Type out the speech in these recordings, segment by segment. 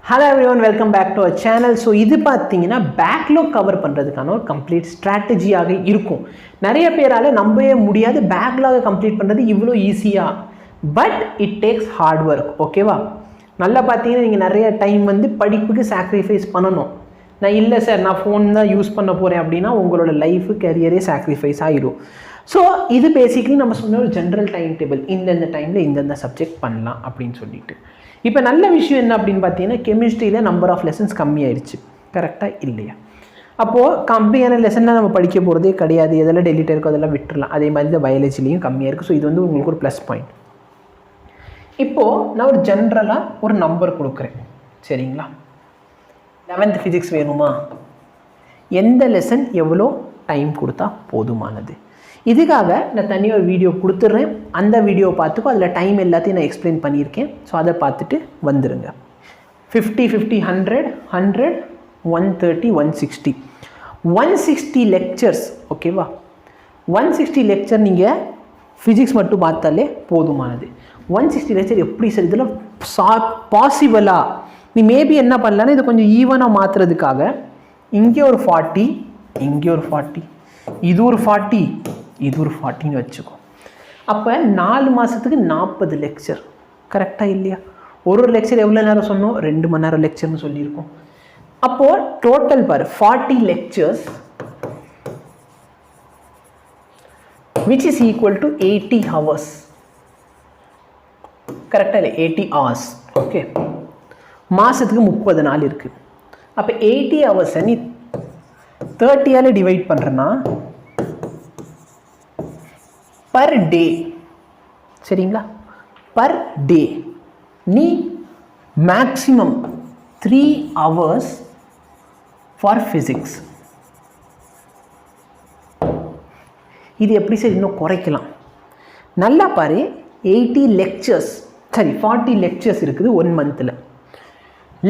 Hello everyone, welcome back to our channel. So இது பார்த்தீங்கன்னா backlog cover பண்றதுக்கான ஒரு complete strategy ஆக இருக்கும். நிறைய பேரால நம்பவே முடியாது backlog கம்ப்ளீட் பண்றது இவ்வளோ ஈஸியா, but it takes hard work. ஓகேவா? நல்லா பார்த்தீங்கன்னா நீங்க நிறைய டைம் வந்து படிப்புக்கு sacrifice பண்ணணும். நான் இல்லை சார் நான் ஃபோன் தான் யூஸ் பண்ண போகிறேன் அப்படின்னா உங்களோட லைஃபு கேரியரே சாக்ரிஃபைஸ் ஆகிடும். ஸோ இது பேசிக்லி நம்ம சொன்ன ஒரு ஜென்ரல் டைம் டேபிள், இந்தந்த டைமில் இந்தந்த சப்ஜெக்ட் பண்ணலாம் அப்படின்னு சொல்லிட்டு. இப்போ நல்ல விஷயம் என்ன அப்படின்னு பார்த்தீங்கன்னா கெமிஸ்ட்ரியில் நம்பர் ஆஃப் லெசன்ஸ் கம்மியாயிடுச்சு, கரெக்டாக இல்லையா? அப்போது கம்மியான லெசன்லாம் நம்ம படிக்க போகிறதே கிடையாது, எதெல்லாம் டெலிட் இருக்கோ அதெல்லாம் விட்டுடலாம். அதே மாதிரி தான் பயாலஜிலையும் கம்மியாக இருக்குது. ஸோ இது வந்து உங்களுக்கு ஒரு ப்ளஸ் பாயிண்ட். இப்போது நான் ஒரு ஜென்ரலாக ஒரு நம்பர் கொடுக்குறேன், சரிங்களா? 11th ஃபிசிக்ஸ் வேணுமா? எந்த லெசன் எவ்வளோ டைம் கொடுத்தா போதுமானது? இதுக்காக நான் தனியாக ஒரு வீடியோ கொடுத்துட்றேன். அந்த வீடியோவை பார்த்துக்கோ, அதில் டைம் எல்லாத்தையும் நான் எக்ஸ்பிளைன் பண்ணியிருக்கேன். ஸோ அதை பார்த்துட்டு வந்துடுங்க. 50 50 100 100 130 160 160 லெக்சர்ஸ். ஓகேவா? 160 லெக்சர் நீங்கள் ஃபிசிக்ஸ் மட்டும் பார்த்தாலே போதுமானது. 160 லெக்சர் எப்படி சார் இதெல்லாம் பாசிபிளா? நீ மேபி என்ன பண்ணலான்னா இது கொஞ்சம் ஈவனாக மாற்றுறதுக்காக இங்கே ஒரு 40, இங்கே ஒரு 40, இது ஒரு 40, இது ஒரு 40ன்னு வச்சுக்கோ. அப்போ 4 மாதத்துக்கு 40 லெக்சர், கரெக்டாக இல்லையா? ஒரு லெக்சர் எவ்வளோ நேரம் சொன்னோம்? 2 மணி நேரம் லெக்சர்னு சொல்லியிருக்கோம். அப்போது டோட்டல் பாரு 40 lectures which is equal to 80 hours. கரெக்டாக இல்லை? 80 hours. ஓகே, மாதத்துக்கு 30 நாள் இருக்குது. அப்போ 80 ஹவர்ஸை நீ 30ஆல் டிவைட் பண்ணுறேன்னா பர் டே, சரிங்களா? பர் டே நீ மேக்ஸிமம் 3 hours ஃபார் ஃபிசிக்ஸ். இது எப்படி சார் இன்னும் குறைக்கலாம்? நல்லா பாரு, 80 லெக்சர்ஸ், சரி 40 லெக்சர்ஸ் இருக்குது 1 மந்தில்.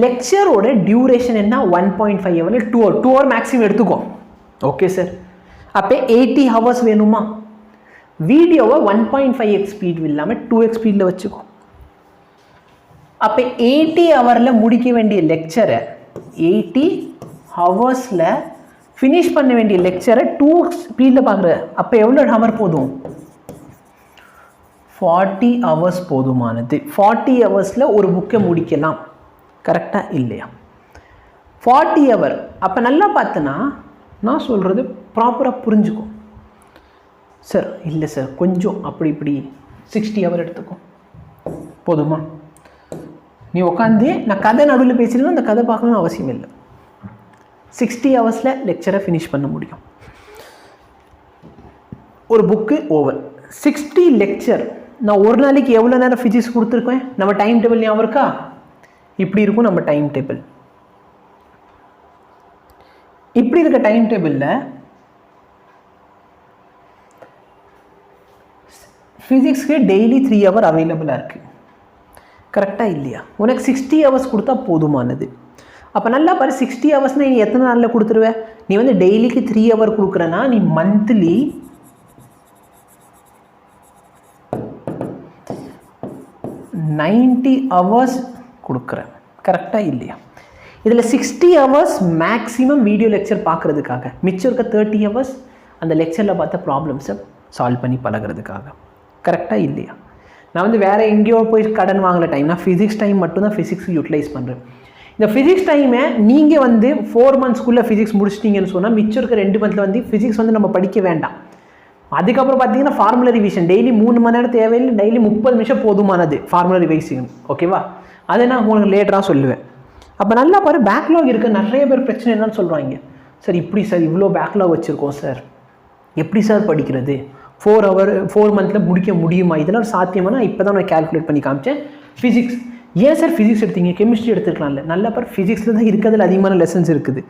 லெக்சரோட டியூரேஷன் என்ன? 1.5 ஹவர், 2 ஹவர். 2 ஹவர் மேக்ஸிமம் எடுத்துக்கோ. ஓகே சார், அப்போ 80 ஹவர்ஸ் வேணுமா? வீடியோவை 1.5x ஸ்பீட் இல்லாமல் 2x ஸ்பீடில் வச்சுக்கோ. அப்போ 80 ஹவரில் முடிக்க வேண்டிய லெக்சரை 80 ஹவர்ஸில் ஃபினிஷ் பண்ண வேண்டிய லெக்சரை 2 ஸ்பீடில் பார்க்குற. அப்போ எவ்வளோ ஹவர் போதும்? 40 ஹவர்ஸ் போதுமானது. 40 ஹவர்ஸில் ஒரு புக்கை முடிக்கலாம், கரெக்டாக இல்லையா? 40 ஹவர். அப்போ நல்லா பார்த்தனா நான் சொல்கிறது ப்ராப்பராக புரிஞ்சுக்கும். சார் இல்லை சார் கொஞ்சம் அப்படி இப்படி 60 ஹவர் எடுத்துக்கும், போதுமா? நீ உட்காந்து நான் கதை நடுவில் பேசினா அந்த கதை பார்க்கணும்னு அவசியம் இல்லை. 60 ஹவர்ஸில் லெக்சரை ஃபினிஷ் பண்ண முடியும். ஒரு புக்கு ஓவர். 60 லெக்சர். நான் ஒரு நாளைக்கு எவ்வளோ நேரம் ஃபிசிக்ஸ் கொடுத்துருக்கேன்? நம்ம டைம் டேபிள் ஞாபகம் இருக்கா? இப்படி இருக்கும் நம்ம டைம் டேபிள். இப்படி இருக்க டைம் டேபிளில் ஃபிசிக்ஸ்க்கு டெய்லி 3 ஹவர் அவைலபிளாக இருக்குது, கரெக்டாக இல்லையா? உனக்கு 60 ஹவர்ஸ் கொடுத்தா போதுமானது. அப்போ நல்லா பாரு, 60 ஹவர்ஸ்னால் நீ எத்தனை நாளில் கொடுத்துருவேன்? நீ வந்து டெய்லிக்கு 3 ஹவர் கொடுக்குறேன்னா நீ மந்த்லி 90 ஹவர்ஸ் கொடுக்குறேன், கரெக்டாக இல்லையா? இதில் 60 ஹவர்ஸ் மேக்ஸிமம் வீடியோ லெக்சர் பார்க்குறதுக்காக, மிச்சம் இருக்க 30 ஹவர்ஸ் அந்த லெக்சரில் பார்த்த ப்ராப்ளம்ஸை சால்வ் பண்ணி பழகிறதுக்காக, கரெக்டாக இல்லையா? நான் வந்து வேறு எங்கேயோ போய் கடன் வாங்கல டைம், நான் ஃபிசிக்ஸ் டைம் மட்டும்தான் ஃபிசிக்ஸுக்கு யூட்டிலைஸ் பண்ணுறேன். இந்த ஃபிசிக்ஸ் டைமை நீங்கள் வந்து 4 மந்த்ஸ்க்குள்ளே ஃபிசிக்ஸ் முடிச்சிட்டிங்கன்னு சொன்னால் மிச்சம் இருக்க 2 மந்தில் வந்து ஃபிசிக்ஸ் வந்து நம்ம படிக்க வேண்டாம். அதுக்கப்புறம் பார்த்தீங்கன்னா ஃபார்முலா ரிவிஷன் டெய்லி 3 மணி நேரம் தேவையில்லை, டெய்லி 30 நிமிஷம் போதுமானது ஃபார்முலா ரிவைசிங். ஓகேவா? அதை நான் உங்களுக்கு லேட்டராக சொல்லுவேன். அப்போ நல்லா பாரு, பேக்லாக் இருக்க நிறைய பேர் பிரச்சனை என்னன்னு சொல்கிறாங்க. சார் இப்படி சார் இவ்வளோ பேக்லாக் வச்சுருக்கோம் சார், எப்படி சார் படிக்கிறது? 4 மந்தில் முடிக்க முடியுமா? இதெல்லாம் சாத்தியமான இப்போ தான் நான் கேல்குலேட் பண்ணி காமிச்சேன். ஃபிசிக்ஸ் ஏன் சார் ஃபிசிக்ஸ் எடுத்தீங்க? கெமிஸ்ட்ரி எடுத்துருக்கலாம்ல. நல்லா பாரு, ஃபிசிக்ஸில் தான் இருக்கிறதுல அதிகமான லெசன்ஸ் இருக்குது,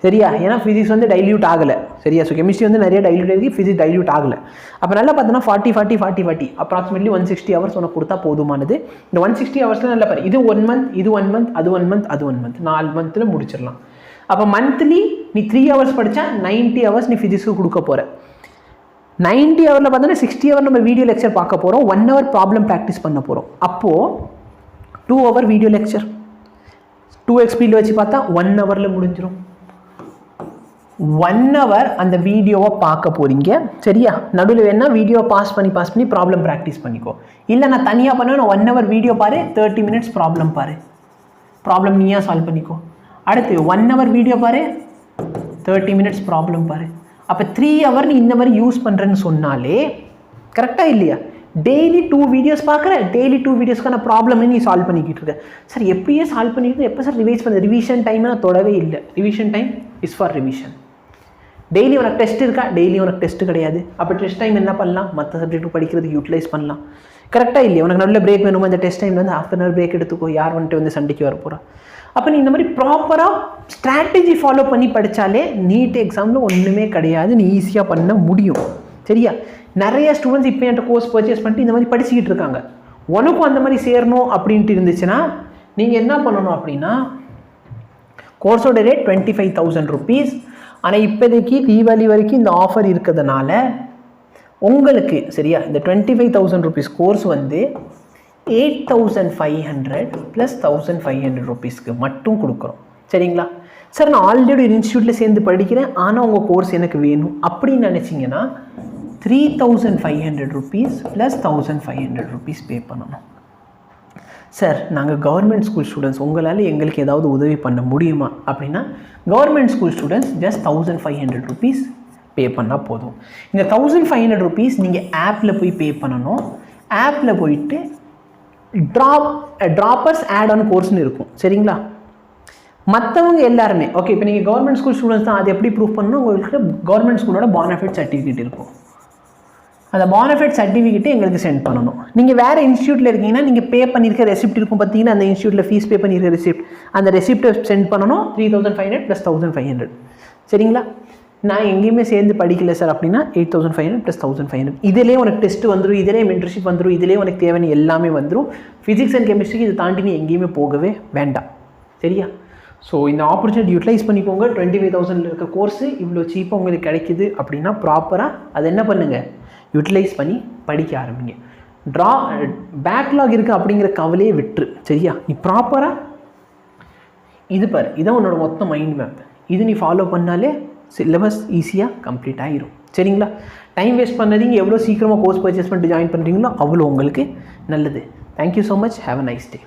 சரியா? ஏன்னா ஃபிசிக்ஸ் வந்து டைல்யூட் ஆகலை, சரியா? ஸோ கெமிஸ்ட்ரி வந்து நிறைய டைல்யூட் ஆகி ஃபிசிக்ஸ் டைல்யூட் ஆகலை. அப்போ நல்லா பார்த்தோன்னா 40 40 40 40 அப்ராக்சிமேட்லி 160 ஹவர்ஸ் உனக்கு கொடுத்தா போதுமானது. இந்த 160 ஹவர்ஸில் நல்லா பாரு, இது 1 மந்த், இது 1 மந்த், அது 1 மந்த், அது 1 மந்த், 4 மந்தில் முடிச்சிடலாம். அப்போ மந்த்லி நீ 3 ஹவர்ஸ் படித்தா 90 ஹவர்ஸ் நீ ஃபிசிக்ஸுக்கு கொடுக்க போகிற. 90 ஹவரில் பார்த்தோன்னா 60 ஹவர் நம்ம வீடியோ லெக்சர் பார்க்க போகிறோம், 1 ஹவர் ப்ராப்ளம் ப்ராக்டிஸ் பண்ண போகிறோம். அப்போது 2 ஹவர் வீடியோ லெக்சர், 2x ஸ்பீடில் வச்சு பார்த்தா 1 ஹவரில் முடிஞ்சிடும். 1 ஹவர் அந்த வீடியோவை பார்க்க போகிறீங்க சரியா. நடுவில் வேணா வீடியோவை பாஸ் பண்ணி ப்ராப்ளம் ப்ராக்டிஸ் பண்ணிக்கோ. இல்லை நான் தனியாக பண்ணுவேன், 1 ஹவர் வீடியோ பாரு, 30 மினிட்ஸ் ப்ராப்ளம் பாரு, ப்ராப்ளம் நீயா சால்வ் பண்ணிக்கோ. அடுத்து 1 ஹவர் வீடியோ பாரு, 30 மினிட்ஸ் ப்ராப்ளம் பாரு. அப்போ 3 ஹவர் நீ இந்த மாதிரி யூஸ் பண்ணுறேன்னு சொன்னாலே கரெக்டாக இல்லையா. டெய்லி 2 வீடியோஸ் பார்க்குற, டெய்லி 2 வீடியோஸ்க்கான ப்ராப்ளமே நீ சால்வ் பண்ணிக்கிட்டு இருக்க. சார் எப்படியே சால்வ் பண்ணிக்கிட்டு எப்போ சார் ரிவைஸ் பண்ண? ரிவிஷன் டைம் நான் தொடவே இல்லை. Revision time is for revision. Daily உனக்கு டெஸ்ட் இருக்கா? டெய்லி உனக்கு டெஸ்ட் கிடையாது. அப்போ டெஸ்ட் டைம் என்ன பண்ணலாம்? மற்ற சப்ஜெக்ட் படிக்கிறதுக்கு யூட்டிலைஸ் பண்ணலாம். கரெக்டாக இல்லையா? உனக்கு நல்ல பிரேக் வேணுமா? அந்த டெஸ்ட் டைமில் வந்து ½ ஹவர் பிரேக் எடுத்துக்கோ. யார் வந்துட்டு வந்து சண்டைக்கு வர போகிறா? அப்போ நீ இந்த மாதிரி ப்ராப்பராக ஸ்ட்ராட்டஜி ஃபாலோ பண்ணி படித்தாலே நீட் எக்ஸாமில் ஒன்றுமே கிடையாது, நீ ஈஸியாக பண்ண முடியும் சரியா. நிறைய ஸ்டூடெண்ட்ஸ் இப்போ என்கிட்ட கோர்ஸ் பர்ச்சேஸ் பண்ணிட்டு இந்த மாதிரி படிச்சுக்கிட்டு இருக்காங்க. உனக்கும் அந்த மாதிரி சேரணும் அப்படின்ட்டு இருந்துச்சுன்னா நீங்கள் என்ன பண்ணணும் அப்படின்னா, கோர்ஸோட ரேட் 25,000 rupees. ஆனால் இப்போதைக்கு தீபாவளி வரைக்கும் இந்த ஆஃபர் இருக்கிறதுனால உங்களுக்கு சரியா இந்த 25,000 rupees கோர்ஸ் வந்து 8,500 + 1,500 rupeesக்கு மட்டும் கொடுக்குறோம் சரிங்களா. சார் நான் ஆல்ரெடி ஒரு இன்ஸ்டியூட்டில் சேர்ந்து படிக்கிறேன், ஆனால் உங்கள் கோர்ஸ் எனக்கு வேணும் அப்படின்னு நினச்சிங்கன்னா 3,500 rupees + 1,500 rupees பே பண்ணணும். சார் நாங்கள் கவர்மெண்ட் ஸ்கூல் ஸ்டூடெண்ட்ஸ், உங்களால் எங்களுக்கு ஏதாவது உதவி பண்ண முடியுமா அப்படின்னா, government school students just 1,500 rupees பே பண்ணால் போதும். இந்த 1,500 rupees நீங்கள் ஆப்பில் போய் பே பண்ணணும். ஆப்பில் போயிட்டு ட்ராப்பர்ஸ் ஆட் ஆன் கோர்ஸ்னு இருக்கும் சரிங்களா. மற்றவங்க எல்லாருமே ஓகே. இப்போ நீங்கள் கவர்மெண்ட் ஸ்கூல் ஸ்டூடெண்ட்ஸ் தான், அது எப்படி ப்ரூவ் பண்ணணும்? உங்களுக்கு கவர்மெண்ட் ஸ்கூலோட பானஃபைட் சர்டிஃபிகேட் இருக்கும். அந்த பானஃபைட் சர்டிஃபிகேட்டை எங்களுக்கு சென்ட் பண்ணணும். நீங்கள் வேறு இன்ஸ்டியூட்டில் இருக்கீங்கன்னா நீங்கள் பே பண்ணியிருக்க ரெசிப்ட் இருக்கும் பார்த்தீங்கன்னா, அந்த இன்ஸ்டியூட்டில் ஃபீஸ் பே பண்ணியிருக்க ரெசிப்ட், அந்த ரெசிப்டை சென்ட் பண்ணணும். 3,500 + 1,500 சரிங்களா. நான் எங்கேயுமே சேர்ந்து படிக்கல சார் அப்படின்னா 8,500 + 1,500. இதிலே உனக்கு டெஸ்ட் வந்துடும், இதிலே மென்டர்ஷிப் வந்துடும், இதிலே உனக்கு தேவையான எல்லாமே வந்துடும். ஃபிசிக்ஸ் அண்ட் கெமிஸ்ட்ரிக்கு இதை தாண்டி நீ எங்கேயுமே போகவே வேண்டாம் சரியா. ஸோ இந்த ஆப்பர்ச்சுனிட்டி யூட்டிலைஸ் பண்ணிக்கோங்க. 25,000 இருக்க கோர்ஸு இவ்வளோ சீப்பாக உங்களுக்கு கிடைக்குது அப்படின்னா ப்ராப்பராக அதை என்ன பண்ணுங்கள், யூட்டிலைஸ் பண்ணி படிக்க ஆரம்பிங்க. பேக்லாக் இருக்குது அப்படிங்கிற கவலையே விட்டுரு சரியா. நீ ப்ராப்பராக இது பாரு, இதான் உன்னோட மொத்த மைண்ட் மேப். இது நீ ஃபாலோ பண்ணாலே சிலபஸ் ஈஸியாக கம்ப்ளீட் ஆகிரும் சரிங்களா. டைம் வேஸ்ட் பண்ணாதீங்க. எவ்வளோ சீக்கிரமாக கோர்ஸ் பர்ச்சேஸ் பண்ணிட்டு ஜாயின் பண்ணுறீங்களோ அவ்வளோ உங்களுக்கு நல்லது. Thank you so much. Have a nice day.